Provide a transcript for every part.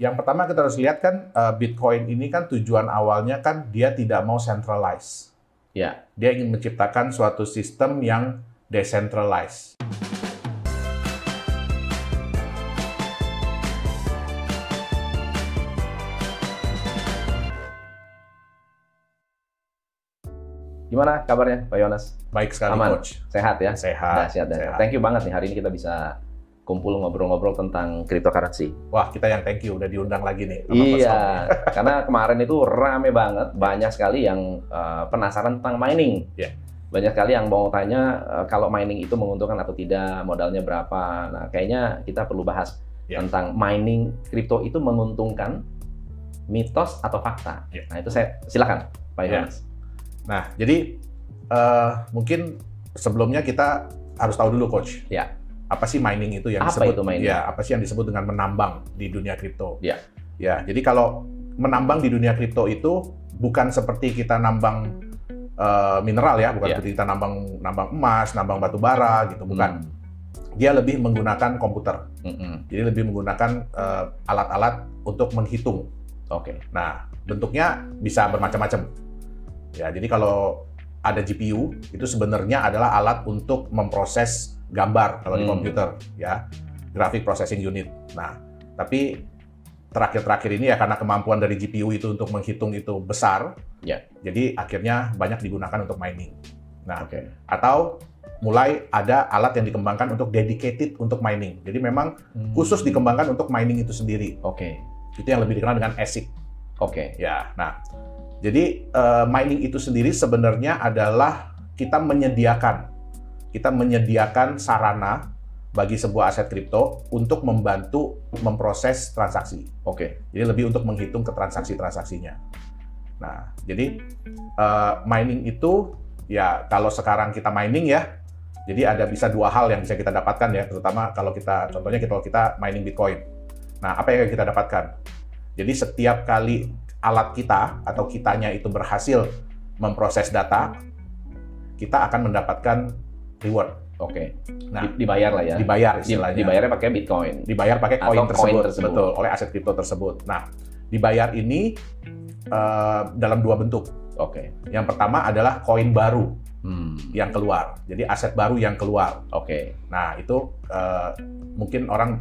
Yang pertama kita harus lihat kan Bitcoin ini kan tujuan awalnya kan dia tidak mau centralized. Ya. Dia ingin menciptakan suatu sistem yang decentralized. Gimana kabarnya Pak Yonas? Baik sekali, Aman? Coach. Sehat ya? Sehat. Sehat. Thank you banget nih, hari ini kita bisa kumpul ngobrol-ngobrol tentang cryptocurrency. Wah, kita yang thank you udah diundang lagi nih. Sama Coach Iya, Tom. karena kemarin itu rame banget, banyak sekali yang penasaran tentang mining. Yeah. Banyak sekali yang mau tanya kalau mining itu menguntungkan atau tidak, modalnya berapa. Nah, kayaknya kita perlu bahas tentang mining kripto itu menguntungkan, mitos atau fakta. Nah, itu saya silakan Pak Yonas. Nah, jadi mungkin sebelumnya kita harus tahu dulu, Coach. Ya. Apa sih mining itu yang Apa disebut? itu mining? Ya, apa sih yang disebut dengan menambang di dunia kripto? Ya. Ya, jadi kalau menambang di dunia kripto itu bukan seperti kita nambang mineral ya, bukan seperti kita nambang emas, nambang batu bara gitu, bukan. Dia lebih menggunakan komputer. Jadi lebih menggunakan alat-alat untuk menghitung. Oke. Nah, bentuknya bisa bermacam-macam. Ya, jadi kalau ada GPU itu sebenarnya adalah alat untuk memproses gambar kalau di komputer, ya, graphic processing unit. Nah, tapi terakhir-terakhir ini ya karena kemampuan dari GPU itu untuk menghitung itu besar, jadi akhirnya banyak digunakan untuk mining. Nah, atau mulai ada alat yang dikembangkan untuk dedicated untuk mining. Jadi memang khusus dikembangkan untuk mining itu sendiri. Itu yang lebih dikenal dengan ASIC. Ya, nah. Jadi mining itu sendiri sebenarnya adalah kita menyediakan sarana bagi sebuah aset kripto untuk membantu memproses transaksi. Jadi lebih untuk menghitung ke transaksi-transaksinya. Nah, jadi mining itu ya kalau sekarang kita mining ya, jadi ada bisa dua hal yang bisa kita dapatkan ya, terutama kalau kita contohnya kalau kita mining Bitcoin. Nah, apa yang kita dapatkan? Jadi setiap kali alat kita atau kitanya itu berhasil memproses data, kita akan mendapatkan reward. Nah, dibayar lah ya. Dibayar istilahnya. Dibayarnya pakai Bitcoin. Dibayar pakai koin tersebut. Betul, oleh aset kripto tersebut. Nah, dibayar ini dalam dua bentuk. Yang pertama adalah koin baru yang keluar. Jadi aset baru yang keluar. Nah, itu mungkin orang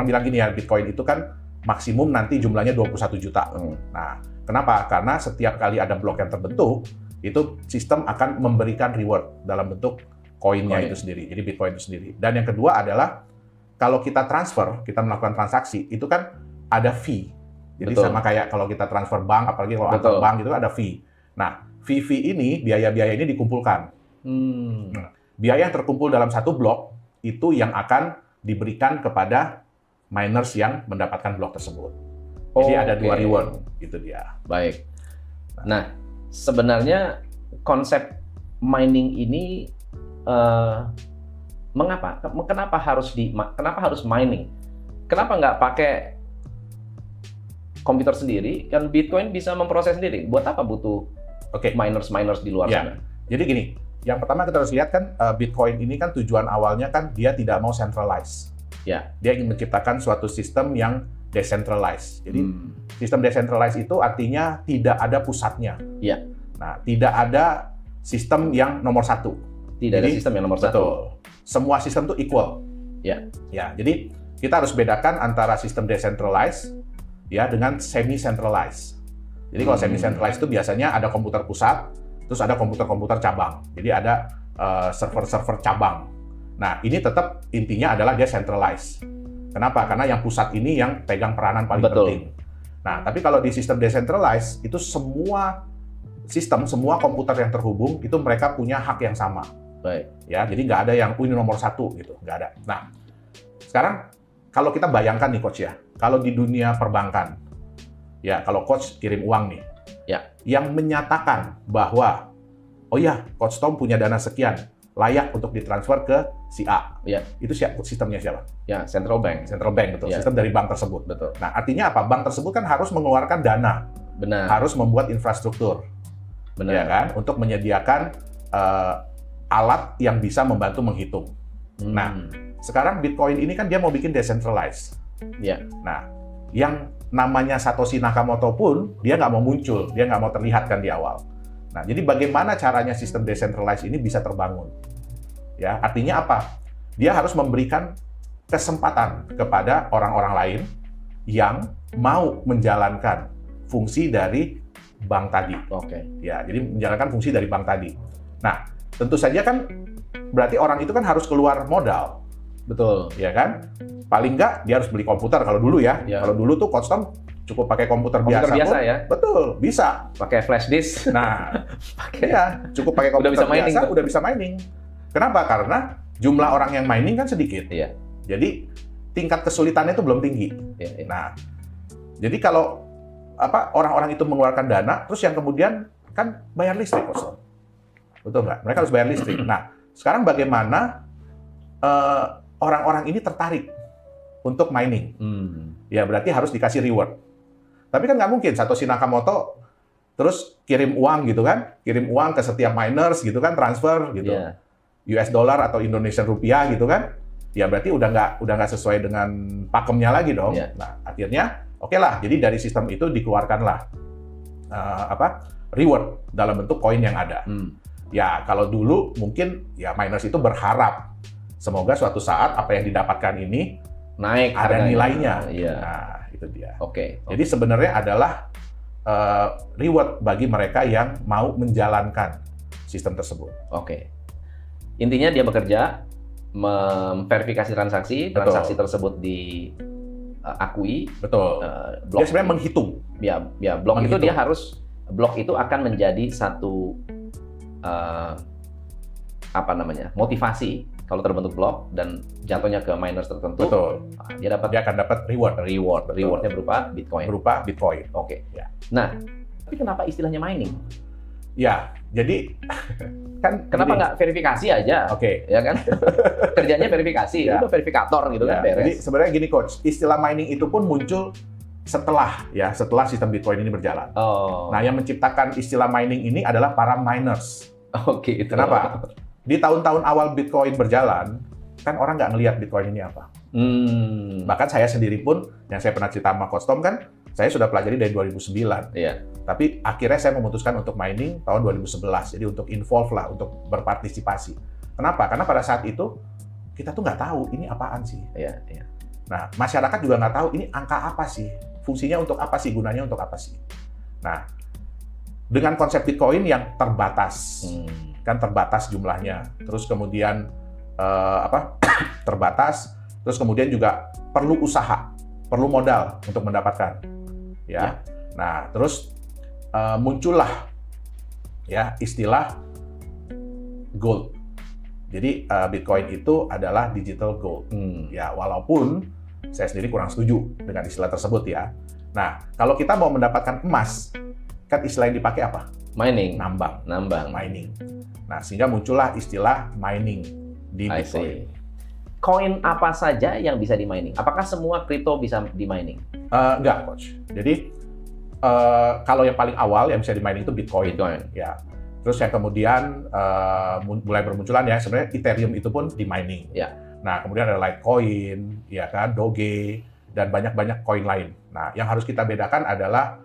bilang gini ya, Bitcoin itu kan maksimum nanti jumlahnya 21 juta. Nah, kenapa? Karena setiap kali ada blok yang terbentuk, itu sistem akan memberikan reward dalam bentuk koinnya itu sendiri, jadi Bitcoin itu sendiri. Dan yang kedua adalah, kalau kita transfer, kita melakukan transaksi, itu kan ada fee. Jadi sama kayak kalau kita transfer bank, apalagi kalau antar bank itu ada fee. Nah, fee ini, biaya-biaya ini dikumpulkan. Biaya yang terkumpul dalam satu blok, itu yang akan diberikan kepada miners yang mendapatkan blok tersebut. Jadi ada dua reward, gitu dia. Baik. Nah, sebenarnya konsep mining ini kenapa harus mining? Kenapa nggak pakai komputer sendiri? Kan Bitcoin bisa memproses sendiri. Buat apa butuh miners di luar sana? Jadi gini, yang pertama kita harus lihat kan Bitcoin ini kan tujuan awalnya kan dia tidak mau centralized. Dia ingin menciptakan suatu sistem yang decentralized. Jadi sistem decentralized itu artinya tidak ada pusatnya. Nah, tidak ada sistem yang nomor satu. Tidak ada sistem yang nomor satu. Semua sistem itu equal. Jadi kita harus bedakan antara sistem decentralized ya dengan semi-centralized. Jadi kalau semi-centralized itu biasanya ada komputer pusat, terus ada komputer-komputer cabang. Jadi ada server-server cabang. Nah, ini tetap intinya adalah dia centralized. Kenapa? Karena yang pusat ini yang pegang peranan paling penting. Nah, tapi kalau di sistem decentralized, itu semua komputer yang terhubung, itu mereka punya hak yang sama. Ya, jadi nggak ada yang ini nomor satu, gitu. Nggak ada. Nah, sekarang kalau kita bayangkan nih, Coach ya, kalau di dunia perbankan, ya, kalau Coach kirim uang nih, yang menyatakan bahwa, oh ya, Coach Tom punya dana sekian, layak untuk ditransfer ke si A. Itu sistemnya siapa? Central bank. Central bank, betul. Sistem dari bank tersebut. Nah, artinya apa? Bank tersebut kan harus mengeluarkan dana. Harus membuat infrastruktur. Ya kan? Untuk menyediakan alat yang bisa membantu menghitung. Nah, sekarang Bitcoin ini kan dia mau bikin decentralized. Nah, yang namanya Satoshi Nakamoto pun dia nggak mau muncul, dia nggak mau terlihat kan di awal. Nah, jadi bagaimana caranya sistem decentralized ini bisa terbangun? Ya, artinya apa? Dia harus memberikan kesempatan kepada orang-orang lain yang mau menjalankan fungsi dari bank tadi. Oke. Ya, jadi menjalankan fungsi dari bank tadi. Nah, tentu saja kan berarti orang itu kan harus keluar modal. Betul. Ya kan? Paling nggak dia harus beli komputer kalau dulu ya. Ya. Kalau dulu tuh Costom cukup pakai komputer biasa biasa pun, ya? Betul, bisa. Pakai flash disk. Nah, Pakai. iya, cukup pakai komputer Udah bisa mining biasa, tuh. udah bisa mining. Kenapa? Karena jumlah orang yang mining kan sedikit. Iya. Jadi tingkat kesulitannya itu belum tinggi. Iya, iya. Nah, jadi kalau orang-orang itu mengeluarkan dana, terus yang kemudian kan bayar listrik, Costom. Betul nggak? Mereka harus bayar listrik. Nah, sekarang bagaimana orang-orang ini tertarik untuk mining? Ya berarti harus dikasih reward. Tapi kan nggak mungkin Satoshi Nakamoto terus kirim uang gitu kan, kirim uang ke setiap miners gitu kan, transfer gitu, US dollar atau Indonesian rupiah gitu kan. Ya berarti udah nggak sesuai dengan pakemnya lagi dong. Nah akhirnya oke lah. Jadi dari sistem itu dikeluarkanlah reward dalam bentuk koin yang ada. Ya kalau dulu mungkin ya miners itu berharap semoga suatu saat apa yang didapatkan ini naik ada harganya. nilainya. Iya. Nah itu dia. Oke. Jadi sebenarnya adalah reward bagi mereka yang mau menjalankan sistem tersebut. Oke. Intinya dia bekerja memverifikasi transaksi tersebut diakui. Betul. Blok Dia sebenarnya menghitung. Ya blok itu dia harus blok itu akan menjadi satu motivasi kalau terbentuk blok dan jatuhnya ke miners tertentu. Betul. Dia akan dapat rewardnya berupa Bitcoin. Oke. Ya. Nah, tapi kenapa istilahnya mining? Ya, jadi kan kenapa nggak verifikasi aja? Oke. Ya kan? Kerjanya verifikasi, Ya. udah verifikator gitu kan beres. Jadi sebenarnya gini coach, istilah mining itu pun muncul setelah sistem Bitcoin ini berjalan. Oh. Nah, yang menciptakan istilah mining ini adalah para miners. Oke. Kenapa? Di tahun-tahun awal Bitcoin berjalan, kan orang nggak ngelihat Bitcoin ini apa. Bahkan saya sendiri pun, yang saya pernah cerita sama Costom kan, saya sudah pelajari dari 2009. Iya. Tapi akhirnya saya memutuskan untuk mining tahun 2011. Jadi untuk involve lah, untuk berpartisipasi. Kenapa? Karena pada saat itu, kita tuh nggak tahu ini apaan sih. Iya, iya. Nah, masyarakat juga nggak tahu ini angka apa sih, fungsinya untuk apa sih, gunanya untuk apa sih. Nah, dengan konsep Bitcoin yang terbatas, kan terbatas jumlahnya, terus kemudian terbatas, terus kemudian juga perlu usaha, perlu modal untuk mendapatkan, ya. Nah, terus muncullah ya istilah gold. Jadi Bitcoin itu adalah digital gold. Ya, walaupun saya sendiri kurang setuju dengan istilah tersebut ya. Nah, kalau kita mau mendapatkan emas, kan istilah yang dipakai apa? Mining. Nambang. Mining. Nah, sehingga muncullah istilah mining di Bitcoin. Koin apa saja yang bisa di mining? Apakah semua kripto bisa di mining? Enggak, coach. Jadi kalau yang paling awal yang bisa di mining itu Bitcoin. Ya. Terus yang kemudian mulai bermunculan ya sebenarnya Ethereum itu pun di mining. Ya. Nah, kemudian ada Litecoin, ya kan, Doge, dan banyak-banyak koin lain. Nah, yang harus kita bedakan adalah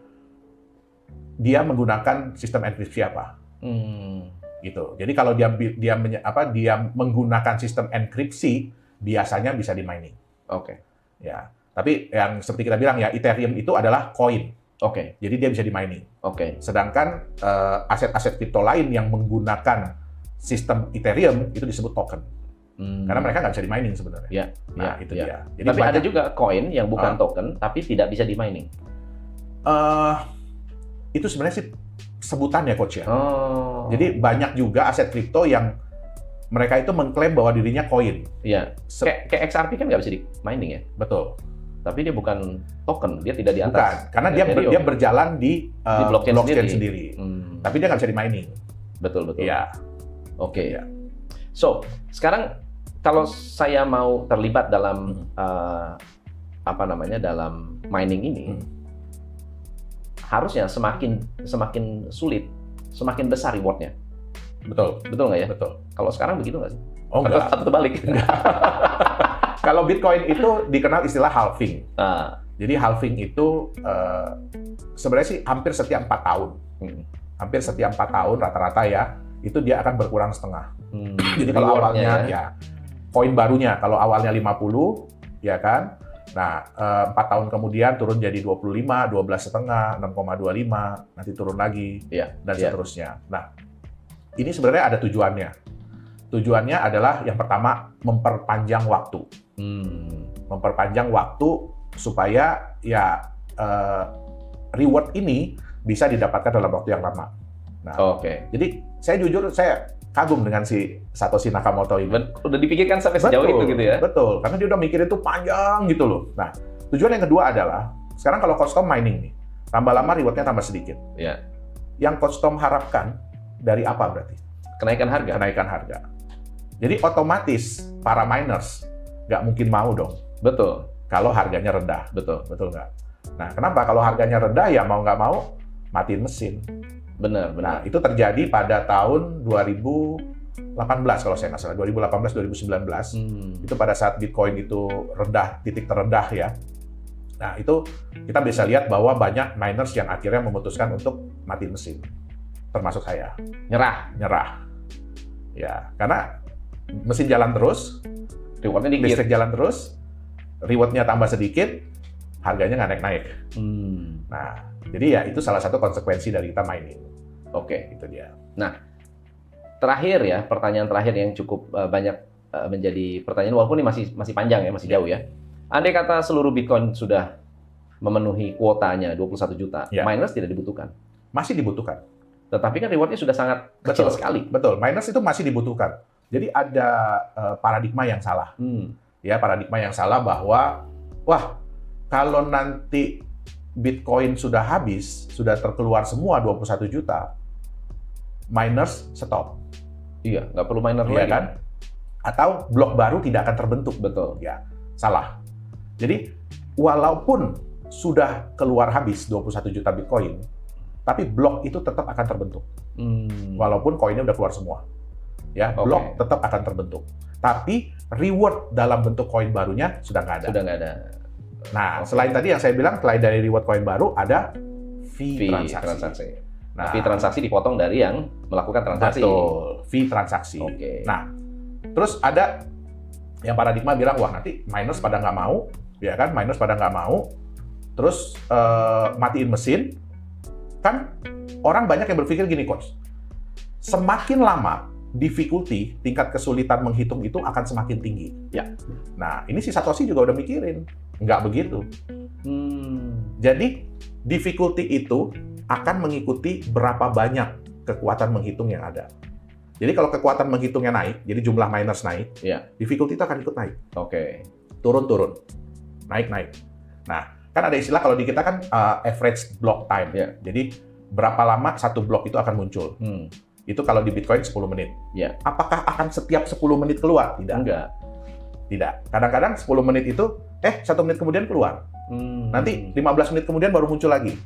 dia menggunakan sistem enkripsi apa. Gitu. Jadi kalau dia menggunakan sistem enkripsi, biasanya bisa di mining. Oke. Ya. Tapi yang seperti kita bilang ya, Ethereum itu adalah koin. Oke. Jadi dia bisa di mining. Oke. Sedangkan aset-aset kripto lain yang menggunakan sistem Ethereum itu disebut token. Karena mereka nggak bisa di mining sebenarnya. Ya. Nah, itu dia. Jadi tapi ada juga koin yang bukan token, tapi tidak bisa di mining. Itu sebenarnya sih sebutan ya, Coach ya. Oh. Jadi banyak juga aset kripto yang mereka itu mengklaim bahwa dirinya koin. Iya. Kayak XRP kan nggak bisa di mining ya? Betul. Tapi dia bukan token, dia tidak di atas. Bukan, karena dia berjalan di blockchain sendiri. Tapi dia nggak bisa di mining. Betul. Iya. Oke. So, sekarang kalau saya mau terlibat dalam dalam mining ini, harusnya semakin sulit, semakin besar rewardnya. Betul nggak ya? Betul. Kalau sekarang begitu nggak sih? Oh enggak. Atau terbalik? Kalau Bitcoin itu dikenal istilah halving. Jadi halving itu sebenarnya sih hampir setiap 4 tahun. Hampir setiap 4 tahun rata-rata ya, itu dia akan berkurang setengah. Jadi kalau awalnya ya koin barunya kalau awalnya 50 ya kan. Nah, 4 tahun kemudian turun jadi 25, 12,5, 6,25, nanti turun lagi dan seterusnya. Nah, ini sebenarnya ada tujuannya. Tujuannya adalah yang pertama memperpanjang waktu. Memperpanjang waktu supaya ya reward ini bisa didapatkan dalam waktu yang lama. Nah, jadi saya jujur saya kagum dengan si Satoshi Nakamoto ini. Udah dipikirkan sampai sejauh itu gitu ya? Betul, karena dia udah mikirin itu panjang gitu loh. Nah, tujuan yang kedua adalah, sekarang kalau Coach Tom mining nih, tambah lama rewardnya tambah sedikit. Yang Coach Tom harapkan dari apa berarti? Kenaikan harga. Kenaikan harga. Jadi otomatis para miners nggak mungkin mau dong. Betul. Kalau harganya rendah. Betul nggak? Nah, kenapa? Kalau harganya rendah ya mau nggak mau matiin mesin. Benar. Nah, itu terjadi pada tahun 2018 kalau saya nggak salah, 2018-2019. Itu pada saat Bitcoin itu rendah, titik terendah ya. Nah, itu kita bisa lihat bahwa banyak miners yang akhirnya memutuskan untuk mati mesin. Termasuk saya. Nyerah. Ya, karena mesin jalan terus, rewardnya dikit. Listrik jalan terus, rewardnya tambah sedikit, harganya nggak naik-naik. Nah, jadi ya itu salah satu konsekuensi dari kita mining. Itu dia. Nah, terakhir ya, pertanyaan terakhir yang cukup banyak menjadi pertanyaan, walaupun ini masih panjang ya, masih jauh ya. Andai kata seluruh Bitcoin sudah memenuhi kuotanya 21 juta, miners tidak dibutuhkan? Masih dibutuhkan. Tetapi kan rewardnya sudah sangat kecil sekali. Betul, miners itu masih dibutuhkan. Jadi ada paradigma yang salah. Ya, paradigma yang salah bahwa, wah, kalau nanti Bitcoin sudah habis, sudah terkeluar semua 21 juta, miners stop. Iya, nggak perlu miner lagi. Kan? Atau blok baru tidak akan terbentuk. Betul. Ya, salah. Jadi, walaupun sudah keluar habis 21 juta Bitcoin, tapi blok itu tetap akan terbentuk. Walaupun koinnya udah keluar semua. Ya, blok tetap akan terbentuk. Tapi reward dalam bentuk koin barunya sudah nggak ada. Nah, selain tadi yang saya bilang, selain dari reward koin baru, ada fee transaksi. Nah, fee transaksi dipotong dari yang melakukan transaksi. Betul, fee transaksi. Nah, terus ada yang paradigma bilang, wah nanti miners pada nggak mau, ya kan? Miners pada nggak mau, terus matiin mesin. Kan orang banyak yang berpikir gini, Coach. Semakin lama, difficulty, tingkat kesulitan menghitung itu akan semakin tinggi. Nah, ini si Satoshi juga udah mikirin. Nggak begitu. Jadi, difficulty itu akan mengikuti berapa banyak kekuatan menghitung yang ada. Jadi, kalau kekuatan menghitungnya naik, jadi jumlah miners naik, difficulty itu akan ikut naik. Turun-turun. Naik-naik. Nah, kan ada istilah kalau di kita kan average block time. Jadi, berapa lama satu blok itu akan muncul. Itu kalau di Bitcoin 10 menit. Apakah akan setiap 10 menit keluar? Tidak. Kadang-kadang 10 menit itu, 1 menit kemudian keluar. Nanti 15 menit kemudian baru muncul lagi.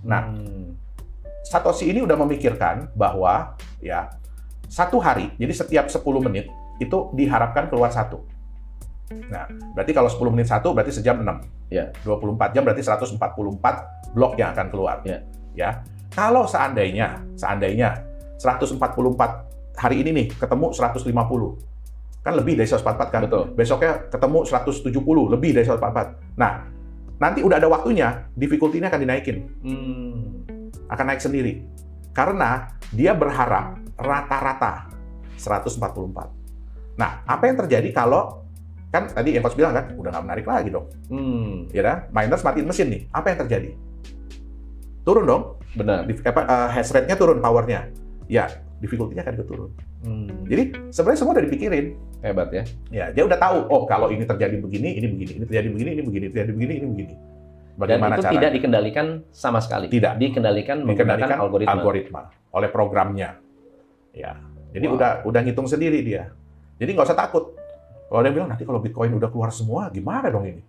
Nah, Satoshi ini udah memikirkan bahwa ya satu hari, jadi setiap 10 menit itu diharapkan keluar satu. Nah, berarti kalau 10 menit satu, berarti sejam 6. 24 jam berarti 144 blok yang akan keluar. Ya. Kalau seandainya 144 hari ini nih ketemu 150. Kan lebih dari 144 kan? Betul. Besoknya ketemu 170, lebih dari 144. Nah, nanti udah ada waktunya, difficulty-nya akan dinaikin. Akan naik sendiri. Karena dia berharap rata-rata 144. Nah, apa yang terjadi kalau, kan tadi yang Coach bilang kan, udah nggak menarik lagi dong. Ya kan? Miners matiin mesin nih. Apa yang terjadi? Turun dong. Benar. Hash rate-nya turun, power-nya. Ya, difficulty-nya akan ikut turun. Jadi sebenarnya semua udah dipikirin. Hebat ya. Ya, dia udah tahu, oh kalau ini terjadi begini, ini begini, ini terjadi begini, ini begini, terjadi begini, ini begini. Bagaimana dan itu tidak dikendalikan sama sekali. Tidak. Dikendalikan menggunakan algoritma oleh programnya. Ya. Jadi udah ngitung sendiri dia. Jadi nggak usah takut. Kalau dia bilang nanti kalau Bitcoin udah keluar semua, gimana dong ini?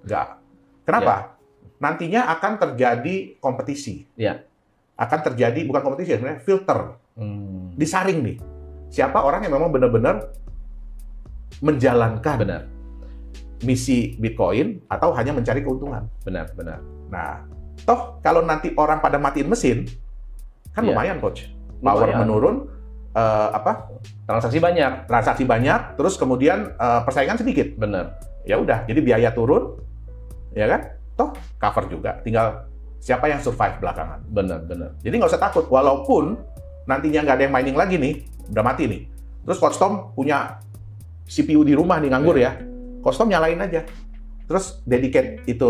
Nggak. Kenapa? Nantinya akan terjadi kompetisi. Akan terjadi, bukan kompetisi, sebenarnya filter. Disaring nih. Siapa orang yang memang benar-benar menjalankan misi Bitcoin atau hanya mencari keuntungan. Benar, benar. Nah, toh kalau nanti orang pada matiin mesin, kan Iya. lumayan coach. Power Lumayan. menurun, Transaksi banyak. transaksi banyak, terus kemudian persaingan sedikit. Benar. Ya udah, jadi biaya turun, ya kan? Toh cover juga, tinggal siapa yang survive belakangan. Benar, benar. Jadi nggak usah takut, walaupun nantinya nggak ada yang mining lagi nih, udah mati nih. Terus Coach Tom punya CPU di rumah nih nganggur ya, Coach Tom nyalain aja. Terus dedicate itu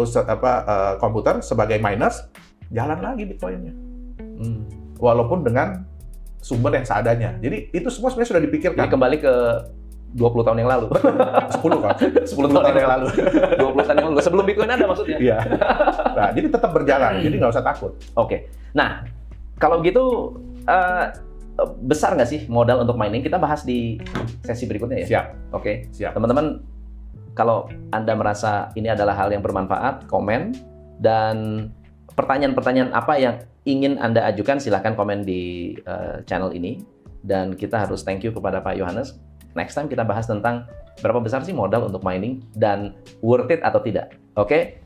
komputer sebagai miners, jalan lagi Bitcoin-nya. Walaupun dengan sumber yang seadanya. Jadi itu semua sebenarnya sudah dipikirkan. Jadi kembali ke 20 tahun yang lalu. 10 kan? 10 tahun yang lalu. 20 tahun yang lalu. Sebelum Bitcoin ada maksudnya? Iya. Nah, jadi tetap berjalan. Jadi nggak usah takut. Oke. Nah, kalau gitu besar nggak sih modal untuk mining? Kita bahas di sesi berikutnya ya. Siap. Oke. Siap. Teman-teman, kalau Anda merasa ini adalah hal yang bermanfaat, komen. Dan pertanyaan-pertanyaan apa yang ingin Anda ajukan, silahkan komen di channel ini. Dan kita harus thank you kepada Pak Yohanes. Next time kita bahas tentang berapa besar sih modal untuk mining dan worth it atau tidak. Oke?